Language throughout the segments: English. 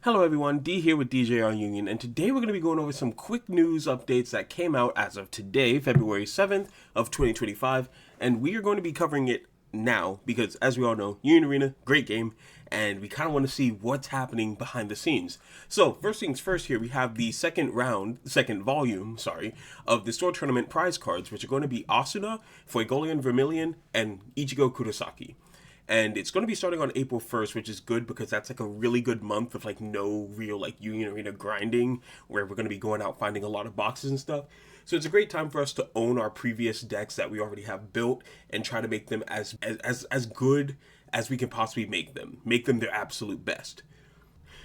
Hello everyone, D here with DJR Union, and today we're going to be going over some quick news updates that came out as of today, February 7th of 2025, and we are going to be covering it now because, as we all know, Union Arena, great game, and we kind of want to see what's happening behind the scenes. So, first things first here, we have the second volume, of the store tournament prize cards, which are going to be Asuna, Fuegoleon Vermilion, and Ichigo Kurosaki. And it's going to be starting on April 1st, which is good because that's like a really good month of like no real like Union Arena grinding where we're going to be going out finding a lot of boxes and stuff. So it's a great time for us to own our previous decks that we already have built and try to make them as good as we can possibly make them. Make them their absolute best.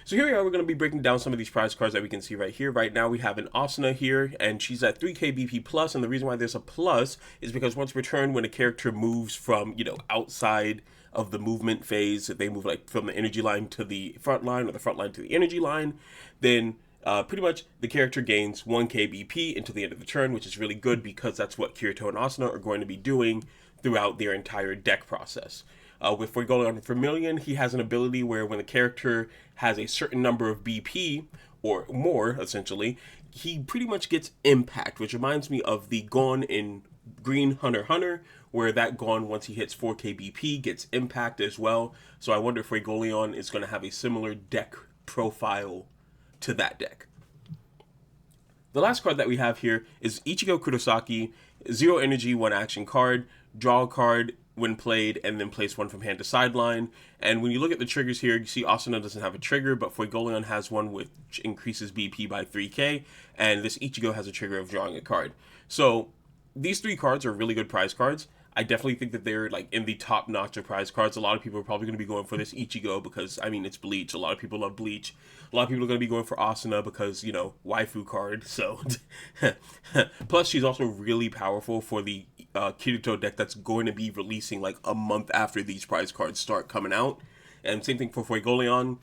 So here we are, we're going to be breaking down some of these prize cards that we can see right here. Right now we have an Asuna here, and she's at 3k BP plus, and the reason why there's a plus is because once returned, when a character moves from, outside of the movement phase, if they move like from the energy line to the front line or the front line to the energy line, then pretty much the character gains 1k BP until the end of the turn, which is really good because that's what Kirito and Asuna are going to be doing throughout their entire deck process. With Fuegoleon Vermilion, he has an ability where when the character has a certain number of BP, or more, essentially, he pretty much gets impact, which reminds me of the Gon in Green Hunter x Hunter, where that Gon, once he hits 4k BP, gets impact as well. So I wonder if Fuegoleon is going to have a similar deck profile to that deck. The last card that we have here is Ichigo Kurosaki, 0 energy, 1 action card, draw a card when played, and then place one from hand to sideline. And when you look at the triggers here, you see Asuna doesn't have a trigger, but Fuegoleon has one which increases BP by 3k, and this Ichigo has a trigger of drawing a card. So these 3 cards are really good prize cards. I definitely think that they're like in the top notch of prize cards. A lot of people are probably going to be going for this Ichigo because, I mean, it's Bleach. A lot of people love Bleach. A lot of people are going to be going for Asuna because, waifu card. So, plus she's also really powerful for the Kirito deck that's going to be releasing like a month after these prize cards start coming out. And same thing for Fuegoleon.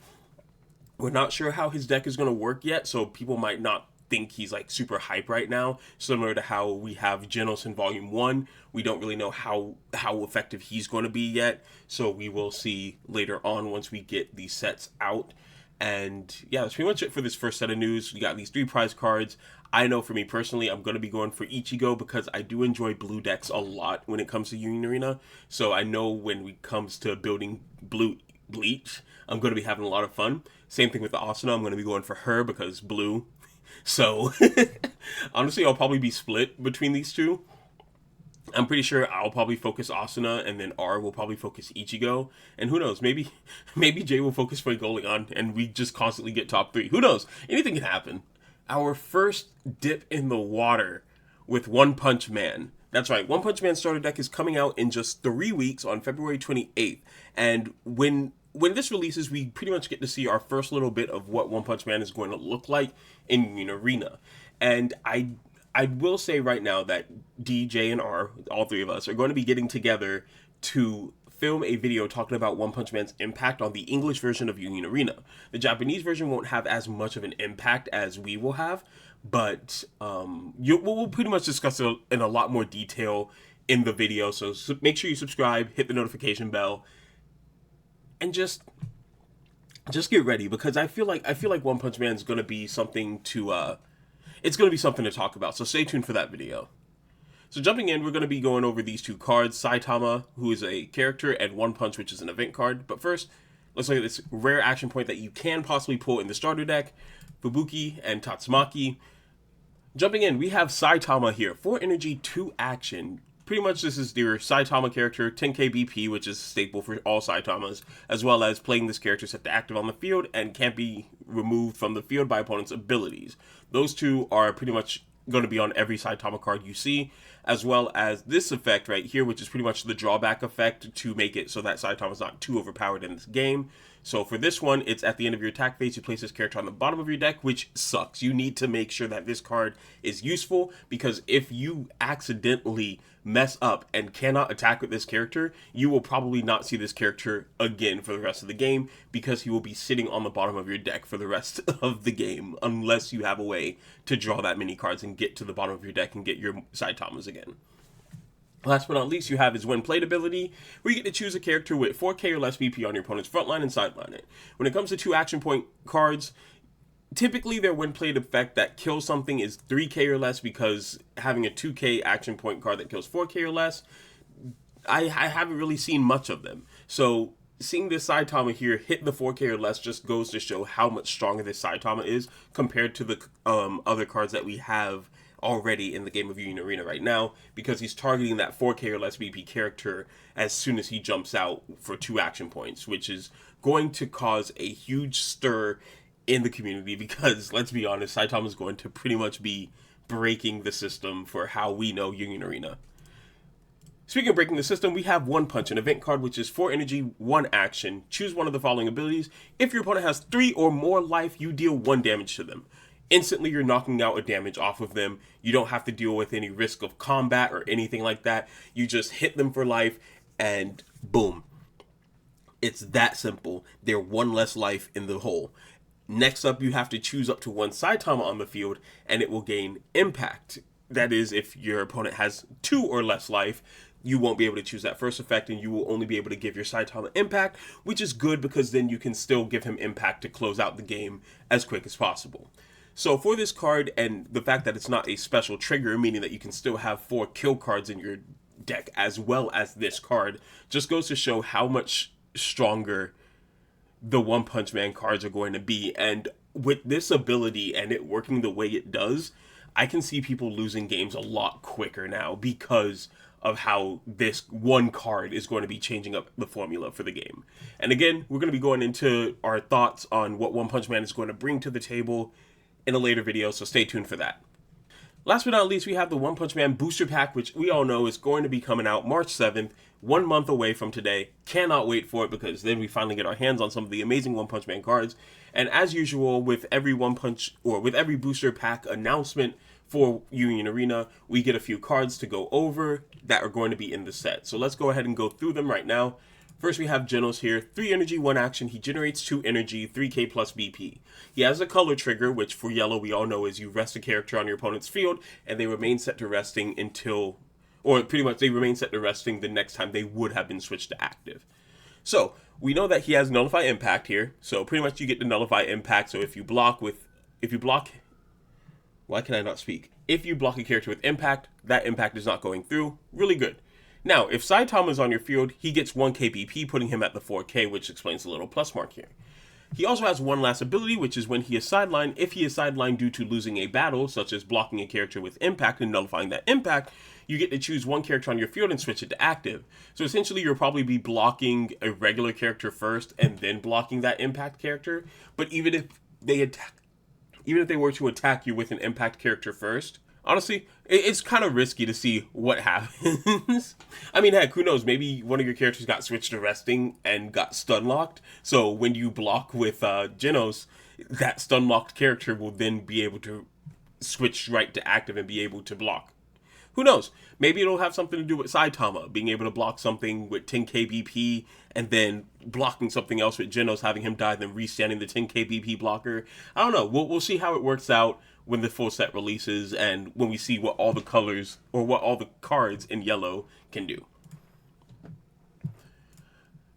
We're not sure how his deck is going to work yet, so people might not think he's like super hype right now, similar to how we have Genos in Volume 1. We don't really know how effective he's going to be yet, so we will see later on once we get these sets out. And yeah, that's pretty much it for this first set of news. We got these 3 prize cards. I know for me personally, I'm going to be going for Ichigo because I do enjoy blue decks a lot when it comes to Union Arena. So I know when it comes to building blue Bleach, I'm going to be having a lot of fun. Same thing with the Asuna. I'm going to be going for her because blue. So honestly, I'll probably be split between these two. I'm pretty sure I'll probably focus Asuna, and then R will probably focus Ichigo. And who knows, maybe Jay will focus Fuegoleon, and we just constantly get top 3. Who knows? Anything can happen. Our first dip in the water with One Punch Man. That's right, One Punch Man starter deck is coming out in just 3 weeks on February 28th. And when this releases, we pretty much get to see our first little bit of what One Punch Man is going to look like in Union Arena. And I will say right now that DJ and R, all 3 of us, are going to be getting together to film a video talking about One Punch Man's impact on the English version of Union Arena. The Japanese version won't have as much of an impact as we will have, but we'll pretty much discuss it in a lot more detail in the video. So make sure you subscribe, hit the notification bell, and just get ready because I feel like One Punch Man is going to be something to it's going to be something to talk about. So stay tuned for that video. So jumping in, we're going to be going over these 2 cards, Saitama, who is a character, and One Punch, which is an event card. But first, let's look at this rare action point that you can possibly pull in the starter deck, Fubuki and Tatsumaki. Jumping in, we have Saitama here, 4 energy, 2 action. Pretty much this is your Saitama character, 10k BP, which is staple for all Saitamas, as well as playing this character set to active on the field and can't be removed from the field by opponent's abilities. Those 2 are pretty much going to be on every Saitama card you see, as well as this effect right here, which is pretty much the drawback effect to make it so that Saitama is not too overpowered in this game. So for this one, it's at the end of your attack phase, you place this character on the bottom of your deck, which sucks. You need to make sure that this card is useful, because if you accidentally mess up and cannot attack with this character, you will probably not see this character again for the rest of the game, because he will be sitting on the bottom of your deck for the rest of the game, unless you have a way to draw that many cards and get to the bottom of your deck and get your Saitamas again. Last but not least, you have his When Played ability, where you get to choose a character with 4k or less BP on your opponent's front line and sideline it. When it comes to 2 action point cards, typically their When Played effect that kills something is 3k or less, because having a 2k action point card that kills 4k or less, I haven't really seen much of them. So seeing this Saitama here hit the 4k or less just goes to show how much stronger this Saitama is compared to the other cards that we have already in the game of Union Arena right now, because he's targeting that 4k or less BP character as soon as he jumps out for 2 action points, which is going to cause a huge stir in the community, because let's be honest, Saitama is going to pretty much be breaking the system for how we know Union Arena. Speaking of breaking the system, we have One Punch, an event card which is 4 energy, 1 action. Choose one of the following abilities. If your opponent has 3 or more life, you deal 1 damage to them. Instantly, you're knocking out a damage off of them. You don't have to deal with any risk of combat or anything like that. You just hit them for life, and boom. It's that simple. They're 1 less life in the hole. Next up, you have to choose up to 1 Saitama on the field, and it will gain impact. That is, if your opponent has 2 or less life, you won't be able to choose that first effect, and you will only be able to give your Saitama impact, which is good because then you can still give him impact to close out the game as quick as possible. So for this card, and the fact that it's not a special trigger, meaning that you can still have 4 kill cards in your deck as well as this card, just goes to show how much stronger the One Punch Man cards are going to be. And with this ability and it working the way it does, I can see people losing games a lot quicker now because of how this one card is going to be changing up the formula for the game. And again, we're going to be going into our thoughts on what One Punch Man is going to bring to the table in a later video, so stay tuned for that. Last but not least, we have the One Punch Man Booster Pack, which we all know is going to be coming out March 7th, 1 month away from today. Cannot wait for it, because then we finally get our hands on some of the amazing One Punch Man cards. And as usual, with every with every Booster Pack announcement for Union Arena, we get a few cards to go over that are going to be in the set. So let's go ahead and go through them right now. First, we have Genos here. 3 energy, 1 action. He generates 2 energy, 3k plus BP. He has a color trigger, which for yellow we all know is you rest a character on your opponent's field, and they remain set to resting until, or pretty much they remain set to resting the next time they would have been switched to active. So we know that he has Nullify Impact here. So pretty much you get to Nullify Impact. So if you block, why can I not speak? If you block a character with Impact, that Impact is not going through. Really good. Now, if Saitama is on your field, he gets 1k BP, putting him at the 4k, which explains the little plus mark here. He also has one last ability, which is when he is sidelined. If he is sidelined due to losing a battle, such as blocking a character with impact and nullifying that impact, you get to choose one character on your field and switch it to active. So essentially, you'll probably be blocking a regular character first and then blocking that impact character. But even if they were to attack you with an impact character first, honestly, it's kind of risky to see what happens. I mean, heck, who knows? Maybe one of your characters got switched to resting and got stun locked. So when you block with Genos, that stun locked character will then be able to switch right to active and be able to block. Who knows? Maybe it'll have something to do with Saitama being able to block something with 10k BP and then blocking something else with Genos, having him die, then restanding the 10k BP blocker. I don't know. We'll see how it works out when the full set releases and when we see what all the colors or what all the cards in yellow can do.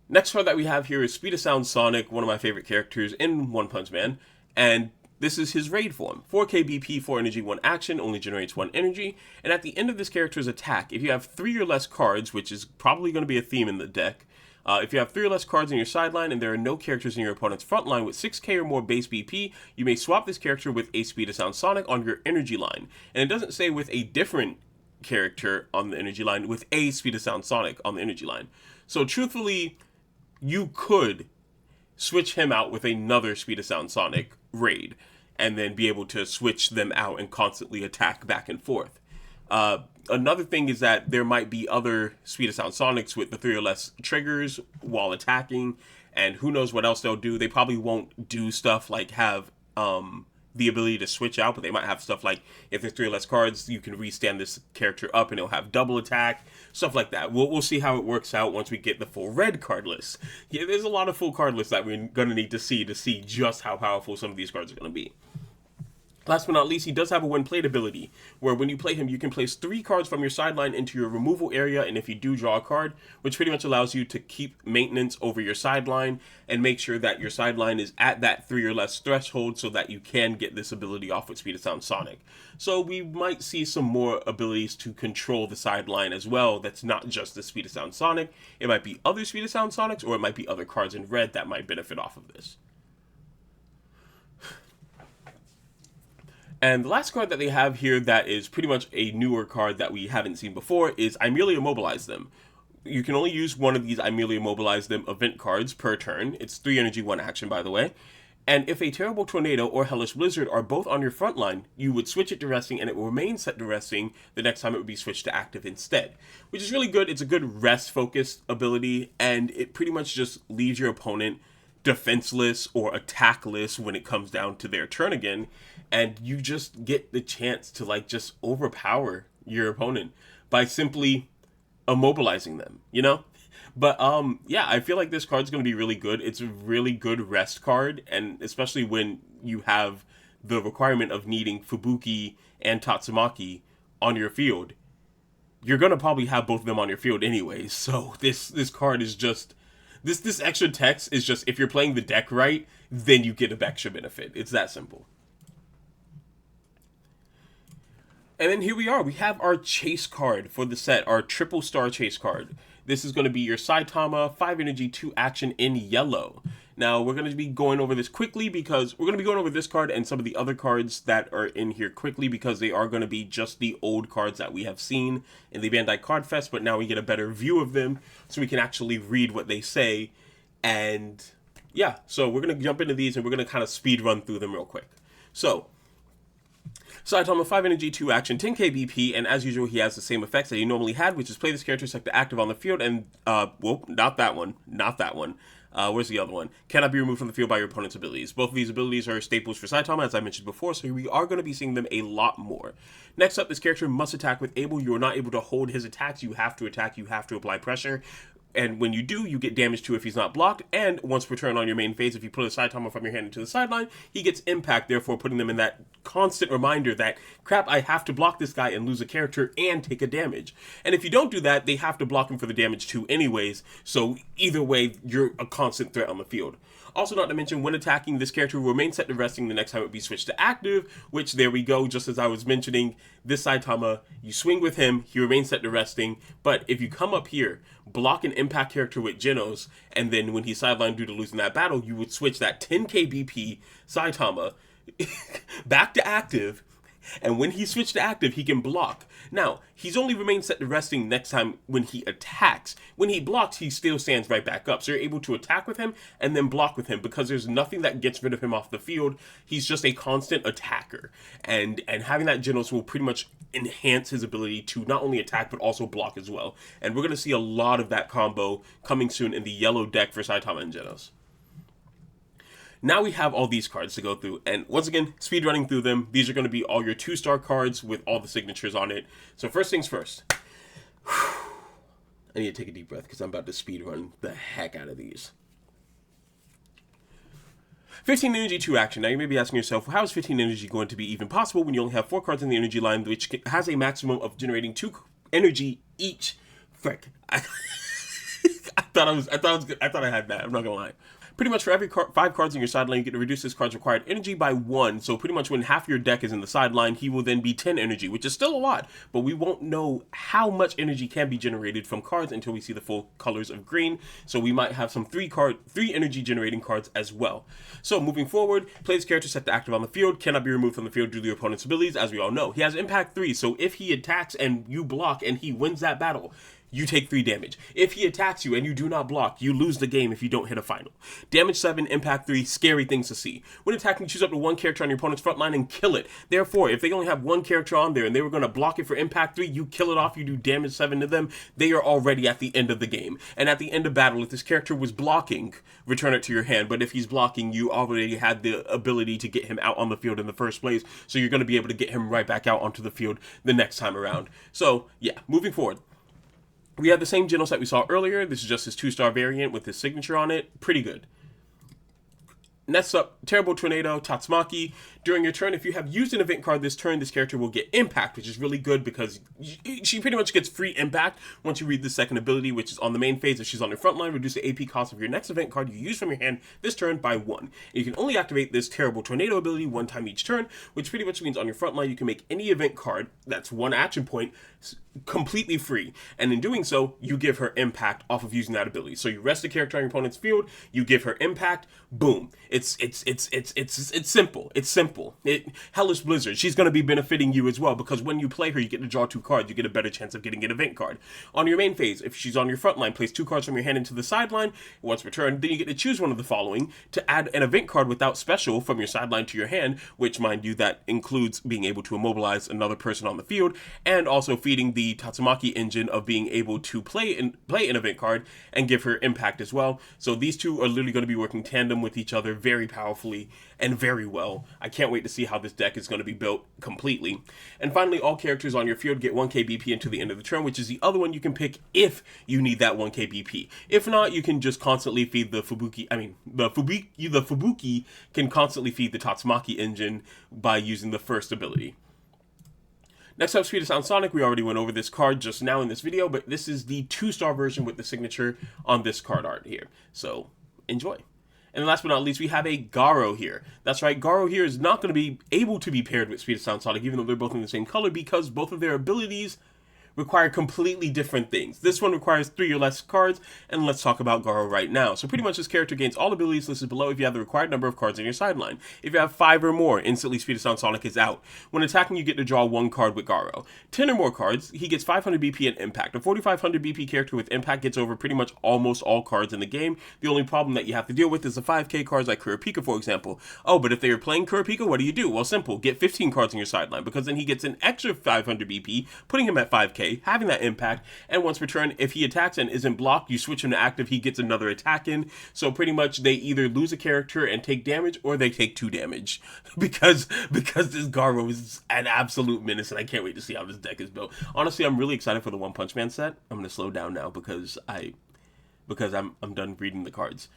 Next card that we have here is Speed of Sound Sonic, one of my favorite characters in One Punch Man, and this is his raid form. 4k BP, 4 energy, 1 action, only generates 1 energy, and at the end of this character's attack, if you have 3 or less cards, which is probably going to be a theme in the deck, if you have 3 or less cards in your sideline and there are no characters in your opponent's front line with 6k or more base BP, you may swap this character with a Speed of Sound Sonic on your energy line. And it doesn't say with a different character on the energy line, with a Speed of Sound Sonic on the energy line. So truthfully, you could switch him out with another Speed of Sound Sonic raid and then be able to switch them out and constantly attack back and forth. Another thing is that there might be other Speed of Sound Sonics with the 3 or less triggers while attacking, and who knows what else they'll do. They probably won't do stuff like have the ability to switch out, but they might have stuff like if there's 3 or less cards, you can restand this character up and it'll have double attack, stuff like that. We'll see how it works out once we get the full red card list. Yeah, there's a lot of full card lists that we're going to need to see just how powerful some of these cards are going to be. Last but not least, he does have a when played ability, where when you play him, you can place 3 cards from your sideline into your removal area, and if you do, draw a card, which pretty much allows you to keep maintenance over your sideline and make sure that your sideline is at that 3 or less threshold so that you can get this ability off with Speed of Sound Sonic. So we might see some more abilities to control the sideline as well that's not just the Speed of Sound Sonic. It might be other Speed of Sound Sonics, or it might be other cards in red that might benefit off of this. And the last card that they have here that is pretty much a newer card that we haven't seen before is I Merely Immobilize Them. You can only use one of these I Merely Immobilize Them event cards per turn. It's 3 energy, 1 action, by the way. And if a Terrible Tornado or Hellish Blizzard are both on your front line, you would switch it to resting and it will remain set to resting the next time it would be switched to active instead. Which is really good. It's a good rest-focused ability, and it pretty much just leaves your opponent defenseless or attackless when it comes down to their turn again, and you just get the chance to like just overpower your opponent by simply immobilizing them, you know? But yeah, I feel like this card's going to be really good. It's a really good rest card, and especially when you have the requirement of needing Fubuki and Tatsumaki on your field. You're going to probably have both of them on your field anyways. So this card is just this extra text is just, if you're playing the deck right, then you get an extra benefit. It's that simple. And then here we are. We have our chase card for the set, our triple star chase card. This is going to be your Saitama, 5 energy, 2 action in yellow. Now, we're going to be going over this quickly because we're going to be going over this card and some of the other cards that are in here quickly because they are going to be just the old cards that we have seen in the Bandai Card Fest, but now we get a better view of them so we can actually read what they say. And yeah, so we're going to jump into these and we're going to kind of speed run through them real quick. So, Saitama, 5 energy, 2 action, 10k BP, and as usual, he has the same effects that he normally had, which is play this character select the active on the field, and, well, not that one. Where's the other one? Cannot be removed from the field by your opponent's abilities. Both of these abilities are staples for Saitama, as I mentioned before, so we are going to be seeing them a lot more. Next up, this character must attack with Able. You are not able to hold his attacks. You have to attack. You have to apply pressure. And when you do, you get damage too if he's not blocked. And once per turn on your main phase, if you put a Saitama from your hand into the sideline, he gets impact, therefore putting them in that constant reminder that, crap, I have to block this guy and lose a character and take a damage. And if you don't do that, they have to block him for the damage too anyways. So either way, you're a constant threat on the field. Also, not to mention, when attacking, this character will remain set to resting the next time it will be switched to active, which, there we go, just as I was mentioning, this Saitama, you swing with him, he remains set to resting, but if you come up here, block an impact character with Genos, and then when he's sidelined due to losing that battle, you would switch that 10k BP Saitama back to active, and when he switched to active, he can block. Now, he's only remained set to resting next time when he attacks. When he blocks, he still stands right back up. So you're able to attack with him and then block with him because there's nothing that gets rid of him off the field. He's just a constant attacker. And having that Genos will pretty much enhance his ability to not only attack but also block as well. And we're going to see a lot of that combo coming soon in the yellow deck for Saitama and Genos. Now we have all these cards to go through, and once again, speed running through them. These are going to be all your 2-star cards with all the signatures on it. So first things first. I need to take a deep breath because I'm about to speed run the heck out of these. 15 energy, 2 action. Now you may be asking yourself, well, how is 15 energy going to be even possible when you only have 4 cards in the energy line, which has a maximum of generating 2 energy each? Frick. I thought I had that. I'm not gonna lie. Pretty much for every 5 cards in your sideline, you get to reduce this card's required energy by 1. So pretty much when half your deck is in the sideline, he will then be 10 energy, which is still a lot. But we won't know how much energy can be generated from cards until we see the full colors of green. So we might have some 3 energy generating cards as well. So moving forward, play this character set to active on the field, cannot be removed from the field due to your opponent's abilities, as we all know. He has impact 3, so if he attacks and you block and he wins that battle, you take 3 damage. If he attacks you and you do not block, you lose the game if you don't hit a final. Damage 7, impact 3, scary things to see. When attacking, choose up to 1 character on your opponent's front line and kill it. Therefore, if they only have 1 character on there and they were going to block it for impact 3, you kill it off, you do damage 7 to them, they are already at the end of the game. And at the end of battle, if this character was blocking, return it to your hand. But if he's blocking, you already had the ability to get him out on the field in the first place, so you're going to be able to get him right back out onto the field the next time around. So, yeah, moving forward. We have the same Genos that we saw earlier. This is just his 2-star variant with his signature on it. Pretty good. Next up, Terrible Tornado, Tatsumaki. During your turn, if you have used an event card this turn, this character will get Impact, which is really good because she pretty much gets free Impact once you read the second ability, which is on the main phase. If she's on your front line, reduce the AP cost of your next event card you use from your hand this turn by 1. And you can only activate this Terrible Tornado ability one time each turn, which pretty much means on your front line you can make any event card that's one action point completely free, and in doing so you give her Impact off of using that ability. So you rest the character on your opponent's field, you give her Impact, boom. It's simple. It's simple. Hellish Blizzard, she's going to be benefiting you as well, because when you play her you get to draw 2 cards, you get a better chance of getting an event card. On your main phase, if she's on your front line, place 2 cards from your hand into the sideline. Once returned, then you get to choose one of the following to add an event card without special from your sideline to your hand, which, mind you, that includes being able to immobilize another person on the field, and also feeding the Tatsumaki engine of being able to play an event card and give her Impact as well. So these two are literally going to be working tandem with each other very powerfully and very well. I can't wait to see how this deck is going to be built completely. And finally, all characters on your field get 1k BP until the end of the turn, which is the other one you can pick if you need that 1k BP. If not, you can just constantly feed the Fubuki. The Fubuki can constantly feed the Tatsumaki engine by using the first ability. Next up, Speed of Sound Sonic. We already went over this card just now in this video, but this is the 2-star version with the signature on this card art here. So, enjoy. And last but not least, we have a Garo here. That's right, Garo here is not going to be able to be paired with Speed of Sound Sonic, even though they're both in the same color, because both of their abilities require completely different things. This one requires 3 or less cards, and let's talk about Garo right now. So pretty much this character gains all abilities listed below if you have the required number of cards on your sideline. If you have 5 or more, instantly Speed of Sound Sonic is out. When attacking, you get to draw 1 card with Garo. 10 or more cards, he gets 500 BP and Impact. A 4500 BP character with Impact gets over pretty much almost all cards in the game. The only problem that you have to deal with is the 5k cards like Kurapika, for example. Oh, but if they are playing Kurapika, what do? Well, simple. Get 15 cards on your sideline, because then he gets an extra 500 BP, putting him at 5k, having that Impact, and once per turn, if he attacks and isn't blocked, you switch him to active, he gets another attack in. So pretty much they either lose a character and take damage, or they take 2 damage because this Garo is an absolute menace, and I can't wait to see how this deck is built. Honestly, I'm really excited for the One Punch Man set. I'm gonna slow down now because I'm done reading the cards.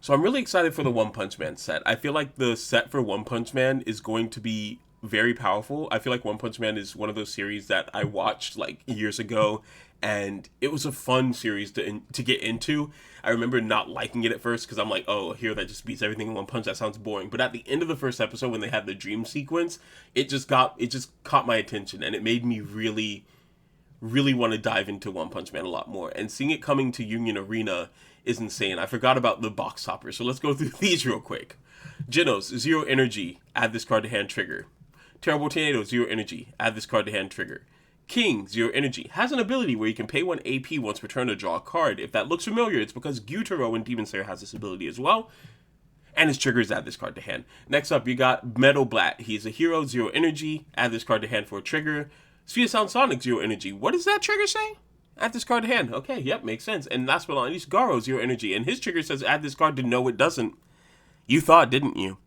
So I'm really excited for the One Punch Man set. I feel like the set for One Punch Man is going to be very powerful. I feel like One Punch Man is one of those series that I watched like years ago, and it was a fun series to get into. I remember not liking it at first because I'm like, oh, a hero that just beats everything in one punch, that sounds boring. But at the end of the first episode, when they had the dream sequence, it just caught my attention, and it made me really want to dive into One Punch Man a lot more. And seeing it coming to Union Arena is insane. I forgot about the box topper, so let's go through these real quick. Genos, 0 energy, add this card to hand, trigger. Terrible Tornado, 0 energy, add this card to hand, trigger. King, 0 energy, has an ability where you can pay 1 AP once per turn to draw a card. If that looks familiar, it's because Gyutaro in Demon Slayer has this ability as well. And his trigger is add this card to hand. Next up, you got Metal Blat. He's a hero, 0 energy, add this card to hand for a trigger. Speed of Sound Sonic, 0 energy. What does that trigger say? Add this card to hand. Okay, yep, makes sense. And last but not least, Garo, 0 energy. And his trigger says add this card to no, it doesn't. You thought, didn't you?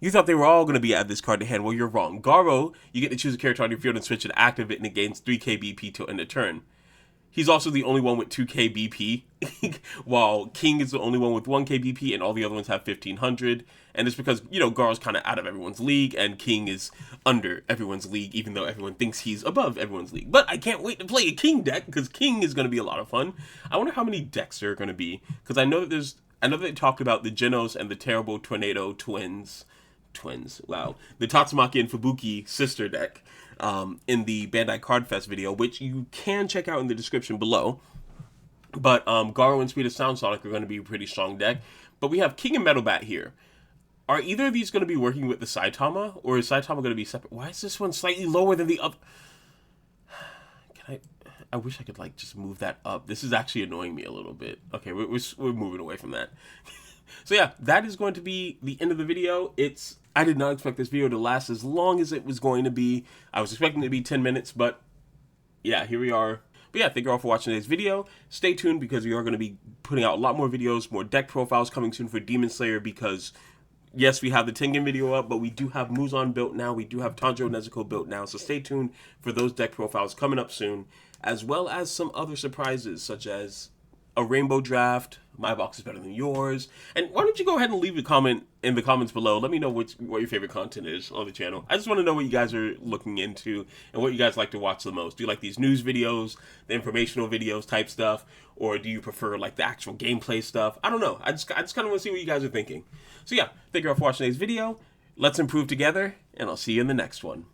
You thought they were all going to be add this card to hand. Well, you're wrong. Garo, you get to choose a character on your field and switch it to active it, and it gains 3k BP till end of turn. He's also the only one with 2k BP, while King is the only one with 1k BP, and all the other ones have 1500. And it's because, you know, Garo's kind of out of everyone's league, and King is under everyone's league, even though everyone thinks he's above everyone's league. But I can't wait to play a King deck, because King is going to be a lot of fun. I wonder how many decks there are going to be, because I know that they talked about the Genos and the Terrible Tornado twins, wow, the Tatsumaki and Fubuki sister deck in the Bandai Card Fest video, which you can check out in the description below. But Garo and Speed of Sound Sonic are going to be a pretty strong deck. But we have King and Metal Bat here. Are either of these going to be working with the Saitama, or is Saitama going to be separate? Why is this one slightly lower than the other? I wish I could like just move that up. This is actually annoying me a little bit. Okay, we're moving away from that. So yeah, that is going to be the end of the video. I did not expect this video to last as long as it was going to be. I was expecting it to be 10 minutes, but yeah, here we are. But yeah, thank you all for watching today's video. Stay tuned, because we are going to be putting out a lot more videos, more deck profiles coming soon for Demon Slayer, because yes, we have the Tengen video up, but we do have Muzan built now. We do have Tanjiro Nezuko built now, so stay tuned for those deck profiles coming up soon, as well as some other surprises, such as a rainbow draft. My box is better than yours. And why don't you go ahead and leave a comment in the comments below. Let me know what your favorite content is on the channel. I just want to know what you guys are looking into and what you guys like to watch the most. Do you like these news videos, the informational videos type stuff, or do you prefer like the actual gameplay stuff? I don't know. I just kind of want to see what you guys are thinking. So yeah, thank you all for watching today's video. Let's improve together, and I'll see you in the next one.